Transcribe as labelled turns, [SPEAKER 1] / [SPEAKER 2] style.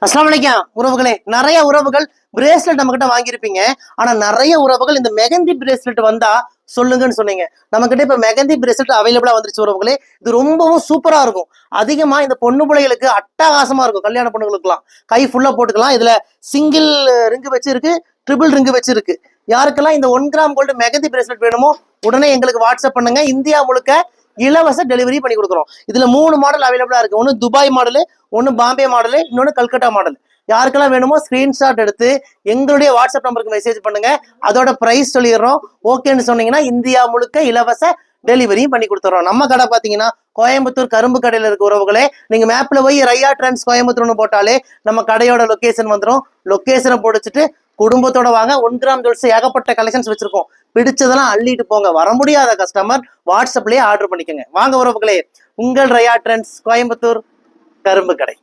[SPEAKER 1] அஸ்ஸலாமு அலைக்கும் உறவுகளே. நிறைய உறவுகள் பிரேஸ்லெட் நம்ம கிட்ட வாங்கியிருப்பீங்க. ஆனா நிறைய உறவுகள் இந்த மெகந்தி பிரேஸ்லெட் வந்தா சொல்லுங்கன்னு சொன்னீங்க. நம்ம கிட்ட இப்ப மெகந்தி பிரேஸ்லெட் அவைலபிளா வந்துருச்சு உறவுகளே. இது ரொம்பவும் சூப்பரா இருக்கும். அதிகமா இந்த பொண்ணு பிள்ளைகளுக்கு அட்டகாசமா இருக்கும். கல்யாண பொண்ணுகளுக்குலாம் கை ஃபுல்லா போட்டுக்கலாம். இதுல சிங்கிள் ரிங்கு வச்சு இருக்கு, ட்ரிபிள் ரிங்கு வச்சு இருக்கு. யாருக்கெல்லாம் இந்த 1 கிராம் கோல்டு மெகந்தி பிரேஸ்லெட் வேணுமோ உடனே எங்களுக்கு வாட்ஸ்அப் பண்ணுங்க. இந்தியா முழுக்க இலவச டெலிவரி பண்ணி கொடுக்குறோம். இதுல 3 மாடல் அவைலபிளா இருக்கு. ஒன்னு துபாய் மாடலு, ஒன்னு பாம்பே மாடலு, இன்னொன்னு கல்கட்டா மாடல். யாருக்கெல்லாம் வேணுமோ ஸ்கிரீன்ஷாட் எடுத்து எங்களுடைய வாட்ஸ்அப் நம்பருக்கு மெசேஜ் பண்ணுங்க. அதோட பிரைஸ் சொல்லிடுறோம். ஓகேன்னு சொன்னீங்கன்னா இந்தியா முழுக்க இலவச டெலிவரியும் பண்ணி கொடுத்துறோம். நம்ம கடை பாத்தீங்கன்னா கோயம்புத்தூர் கரும்பு கடையில இருக்க உறவுகளே. நீங்க மேப்ல போய் ரையா ட்ரான்ஸ் கோயம்புத்தூர்னு போட்டாலே நம்ம கடையோட லொகேஷன் வந்துடும். லொகேஷனை போடிச்சுட்டு குடும்பத்தோட வாங்க. 1 கிராம் ஜுவல்ஸ் ஏகப்பட்ட கலெக்ஷன்ஸ் வச்சிருக்கோம். பிடிச்சதெல்லாம் அள்ளிட்டு போங்க. வர முடியாத கஸ்டமர் வாட்ஸ்அப்லயே ஆர்டர் பண்ணிக்கோங்க. வாங்க உறவுகளே, உங்கள் ரையா ட்ரெண்ட்ஸ் கோயம்புத்தூர் கரும்பு கடை.